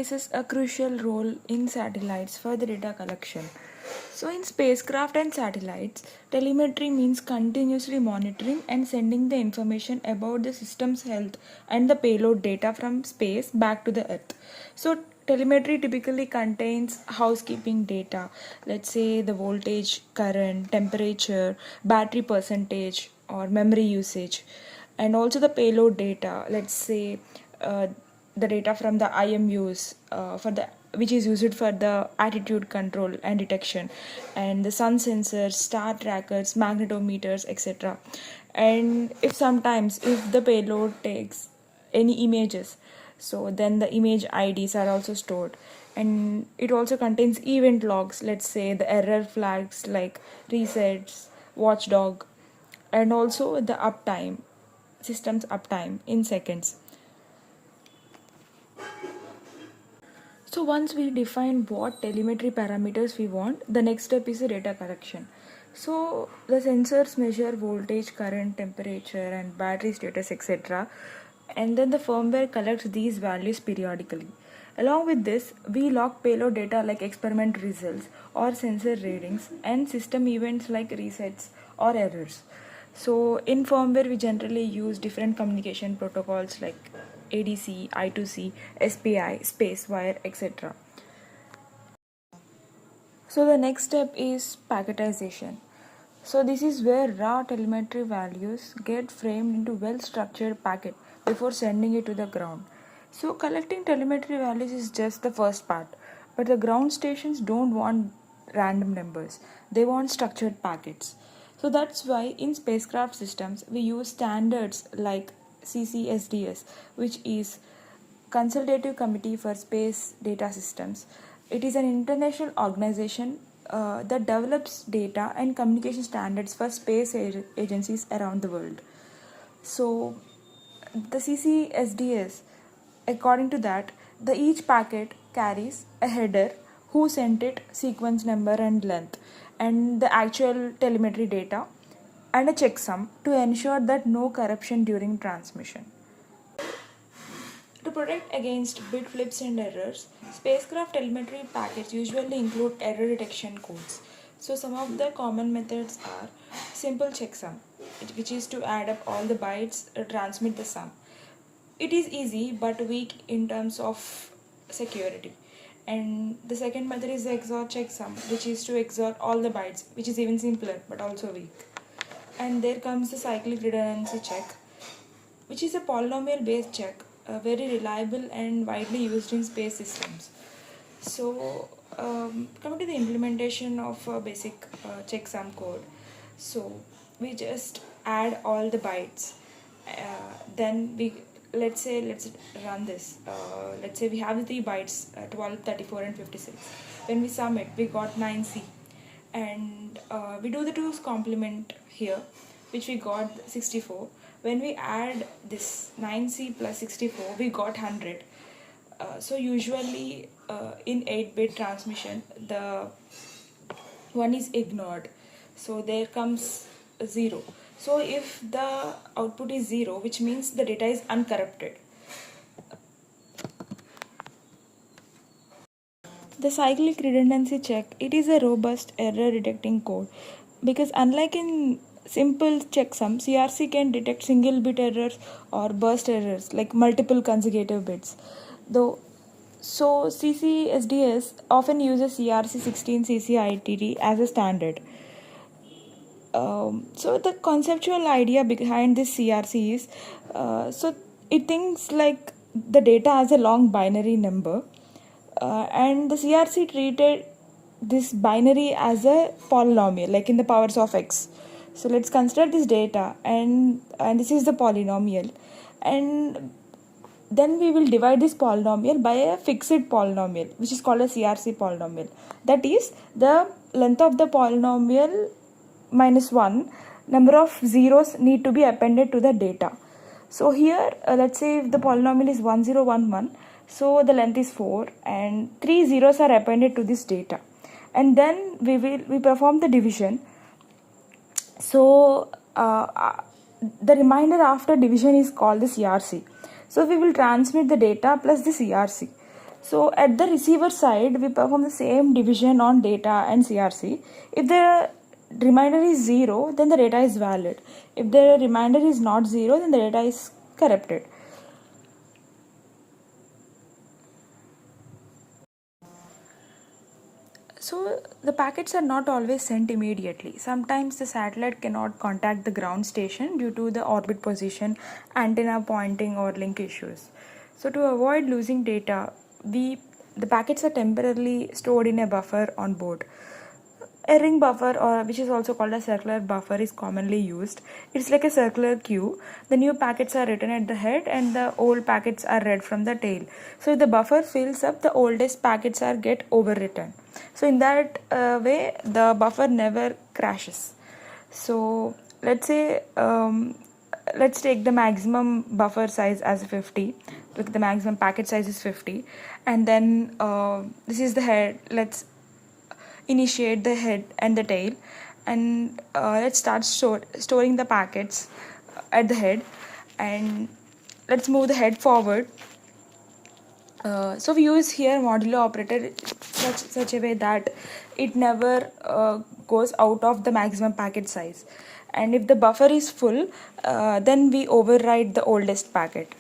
plays a crucial role in satellites for the data collection. So, in spacecraft and satellites, telemetry means continuously monitoring and sending the information about the system's health and the payload data from space back to the Earth. So, telemetry typically contains housekeeping data, let's say the voltage, current, temperature, battery percentage, or memory usage, and also the payload data, let's say uh, the data from the IMUs for the which is used for the attitude control and detection, and the sun sensors, star trackers, magnetometers, etc. And if the payload takes any images, so then the image IDs are also stored. And it also contains event logs, let's say the error flags like resets, watchdog, and also the uptime, system's uptime in seconds. So once we define what telemetry parameters we want, the next step is the data collection. So the sensors measure voltage, current, temperature, and battery status, etc. And then the firmware collects these values periodically. Along with this, we log payload data like experiment results or sensor readings and system events like resets or errors. So in firmware, we generally use different communication protocols like ADC, I2C, SPI, Spacewire, etc. So the next step is packetization. So this is where raw telemetry values get framed into well-structured packet before sending it to the ground. So collecting telemetry values is just the first part, but the ground stations don't want random numbers. They want structured packets. So that's why in spacecraft systems we use standards like CCSDS, which is Consultative Committee for Space Data Systems. It is an international organization that develops data and communication standards for space agencies around the world. So, the CCSDS, according to that, the each packet carries a header, who sent it, sequence number and length, and the actual telemetry data, and a checksum to ensure that no corruption during transmission. To protect against bit flips and errors, spacecraft telemetry packets usually include error detection codes. So some of the common methods are simple checksum, which is to add up all the bytes, transmit the sum. It is easy but weak in terms of security. And the second method is the XOR checksum, which is to XOR all the bytes, which is even simpler but also weak. And there comes the cyclic redundancy check, which is a polynomial based check, very reliable and widely used in space systems. So, coming to the implementation of a basic checksum code, so we just add all the bytes. Then let's run this. Let's say we have the 3 bytes, 12, 34, and 56. When we sum it, we got 9C, and we do the 2's complement here, which we got 64. When we add this 9C plus 64, we got 100. So usually in 8-bit transmission, the one is ignored. So there comes 0. So if the output is 0, which means the data is uncorrupted. The cyclic redundancy check, it is a robust error detecting code, because unlike in simple checksum, CRC can detect single bit errors or burst errors like multiple consecutive bits. Though, so CCSDS often uses CRC 16 CCITT as a standard. So the conceptual idea behind this CRC is, so it thinks like the data as a long binary number, and the CRC treated this binary as a polynomial, like in the powers of x. So let's consider this data, and this is the polynomial, and then we will divide this polynomial by a fixed polynomial, which is called a CRC polynomial. That is, the length of the polynomial minus 1, number of zeros need to be appended to the data. So here, let's say if the polynomial is 1011, so the length is 4 and 3 zeros are appended to this data. And then we perform the division. So the remainder after division is called the CRC. So we will transmit the data plus the CRC. So at the receiver side, we perform the same division on data and CRC. If the remainder is 0, then the data is valid. If the remainder is not 0, then the data is corrupted. So the packets are not always sent immediately. Sometimes the satellite cannot contact the ground station due to the orbit position, antenna pointing, or link issues. So to avoid losing data, the packets are temporarily stored in a buffer on board. A ring buffer, or which is also called a circular buffer, is commonly used. It's like a circular queue. The new packets are written at the head and the old packets are read from the tail. So if the buffer fills up, the oldest packets are get overwritten. So in that way, the buffer never crashes. So let's take the maximum buffer size as 50. The maximum packet size is 50, and then this is the head. Let's initiate the head and the tail, and let's start storing the packets at the head, and let's move the head forward. So we use here modulo operator such a way that it never goes out of the maximum packet size, and if the buffer is full, then we override the oldest packet.